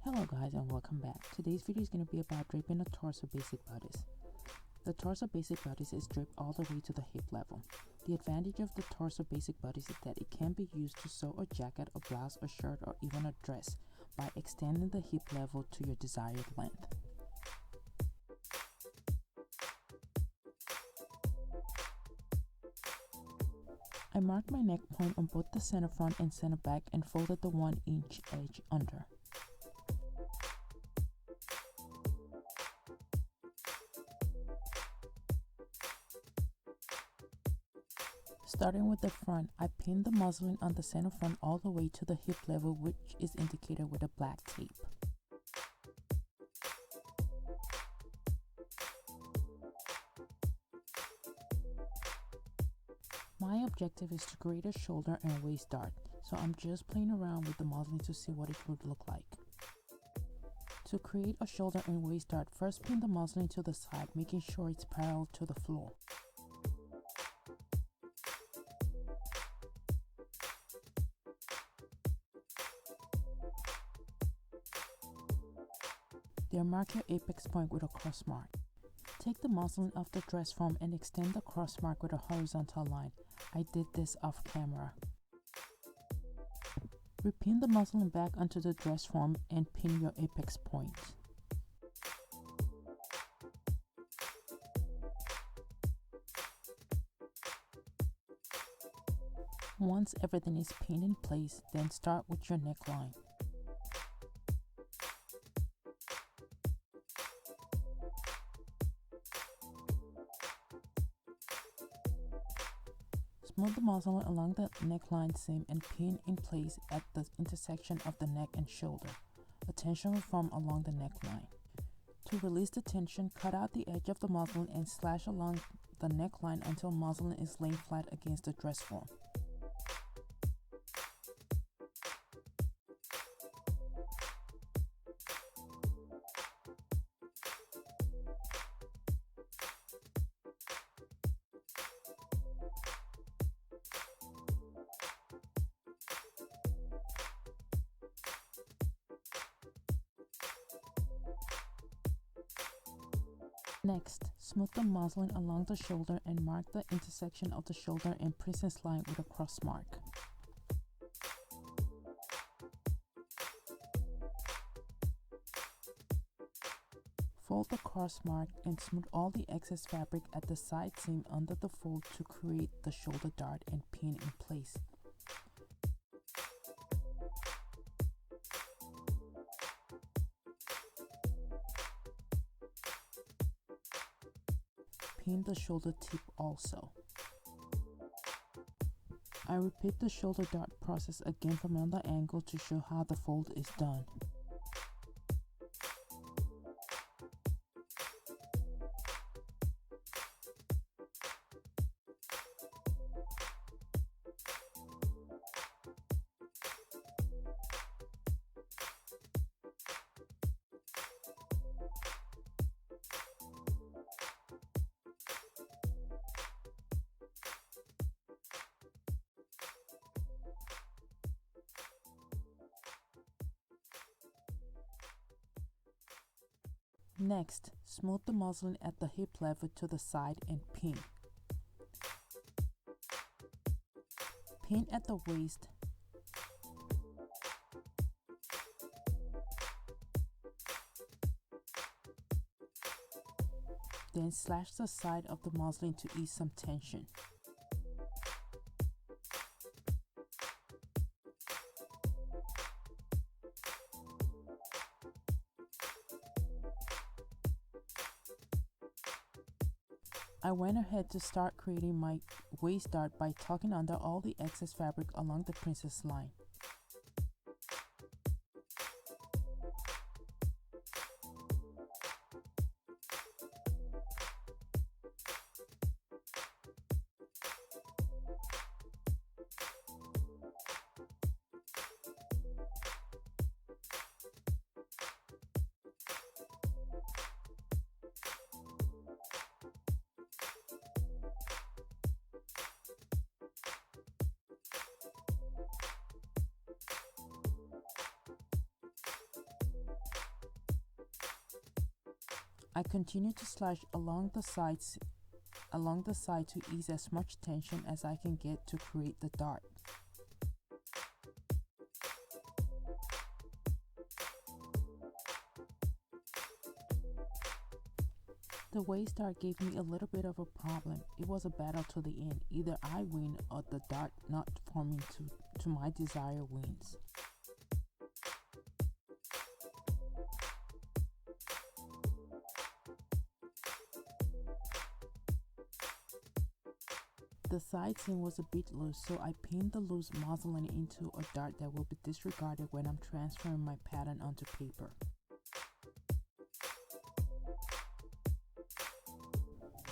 Hello guys and welcome back. Today's video is going to be about draping a torso basic bodice. The torso basic bodice is draped all the way to the hip level. The advantage of the torso basic bodice is that it can be used to sew a jacket, a blouse, a shirt, or even a dress by extending the hip level to your desired length. I marked my neck point on both the center front and center back and folded the 1-inch edge under. Starting with the front, I pinned the muslin on the center front all the way to the hip level, which is indicated with a black tape. My objective is to create a shoulder and waist dart, so I'm just playing around with the muslin to see what it would look like. To create a shoulder and waist dart, first pin the muslin to the side, making sure it's parallel to the floor. Then mark your apex point with a cross mark. Take the muslin off the dress form and extend the cross mark with a horizontal line. I did this off camera. Repin the muslin back onto the dress form and pin your apex point. Once everything is pinned in place, then start with your neckline. Smooth the muslin along the neckline seam and pin in place at the intersection of the neck and shoulder. A tension will form along the neckline. To release the tension, cut out the edge of the muslin and slash along the neckline until muslin is laying flat against the dress form. Next, smooth the muslin along the shoulder and mark the intersection of the shoulder and princess line with a cross mark. Fold the cross mark and smooth all the excess fabric at the side seam under the fold to create the shoulder dart and pin in place. Pin the shoulder tip also. I repeat the shoulder dart process again from another angle to show how the fold is done. Next, smooth the muslin at the hip level to the side and pin. Pin at the waist. Then slash the side of the muslin to ease some tension. I went ahead to start creating my waist dart by tucking under all the excess fabric along the princess line. I continue to slash along the side to ease as much tension as I can get to create the dart. The waist dart gave me a little bit of a problem. It was a battle to the end. Either I win or the dart not forming to my desire wins. The side seam was a bit loose, so I pinned the loose muslin into a dart that will be disregarded when I'm transferring my pattern onto paper.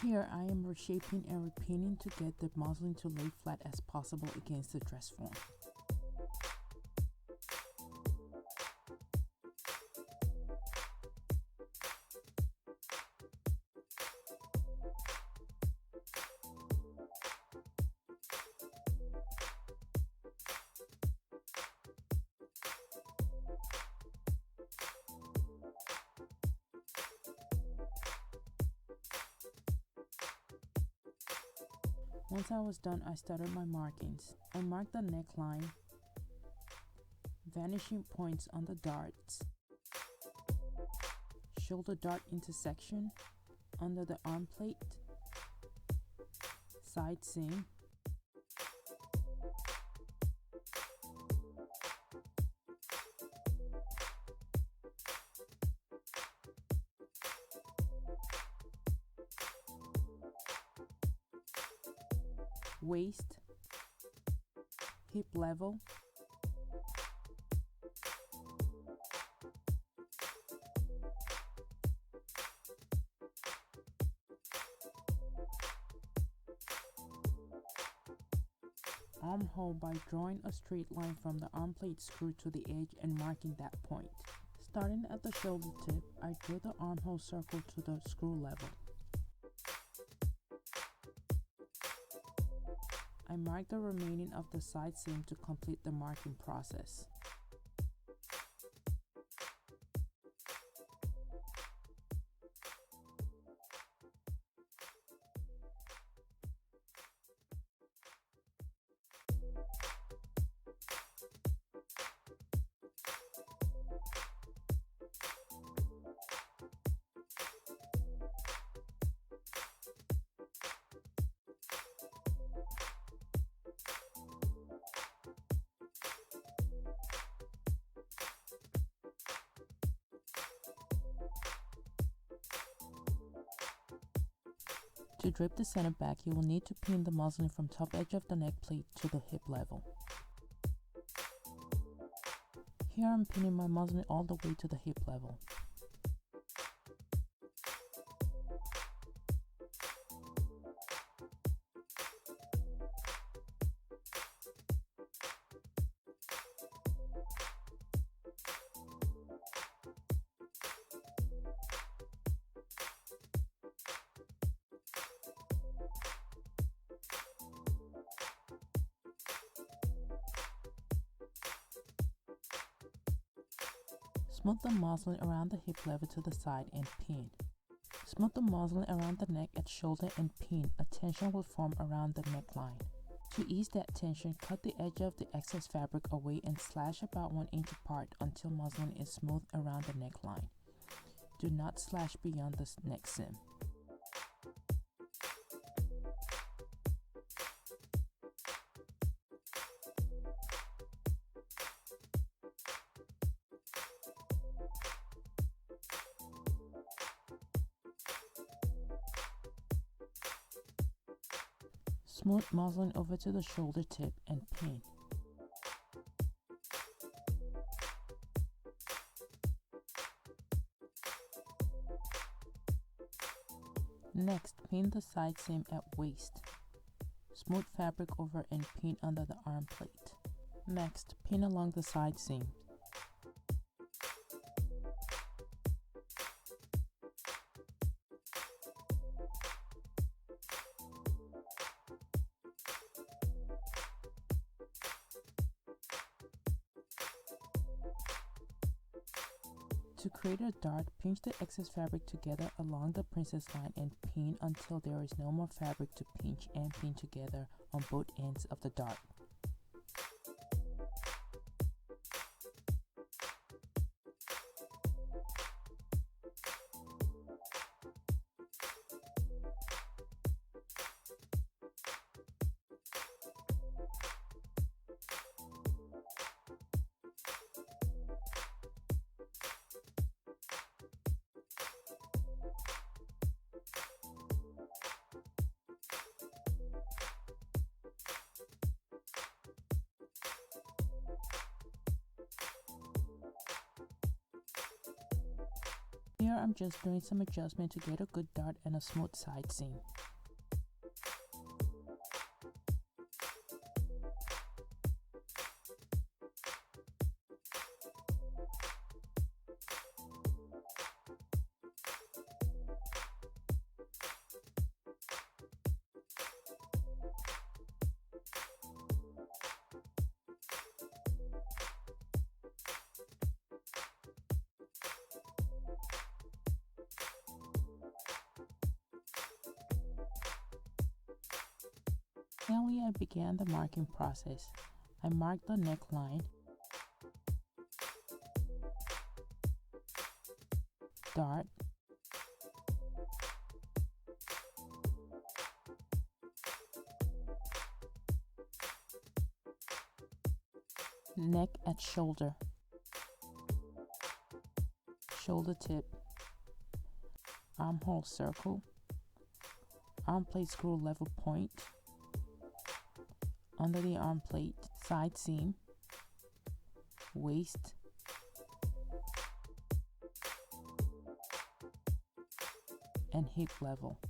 Here I am reshaping and repinning to get the muslin to lay flat as possible against the dress form. Once I was done, I started my markings. I marked the neckline, vanishing points on the darts, shoulder dart intersection, under the arm plate, side seam, waist, hip level, armhole by drawing a straight line from the arm plate screw to the edge and marking that point. Starting at the shoulder tip, I drew the armhole circle to the screw level. I marked the remaining of the side seam to complete the marking process. To drape the center back, you will need to pin the muslin from top edge of the neck plate to the hip level. Here I'm pinning my muslin all the way to the hip level. Smooth the muslin around the hip level to the side and pin. Smooth the muslin around the neck at shoulder and pin. A tension will form around the neckline. To ease that tension, cut the edge of the excess fabric away and slash about 1 inch apart until muslin is smooth around the neckline. Do not slash beyond the neck seam. Smooth muslin over to the shoulder tip and pin. Next, pin the side seam at waist. Smooth fabric over and pin under the arm plate. Next, pin along the side seam. To create a dart, pinch the excess fabric together along the princess line and pin until there is no more fabric to pinch and pin together on both ends of the dart. Here I'm just doing some adjustment to get a good dart and a smooth side seam. Finally, I began the marking process. I marked the neckline, dart, neck at shoulder, shoulder tip, armhole circle, arm plate screw level point, under the arm plate, side seam, waist, and hip level.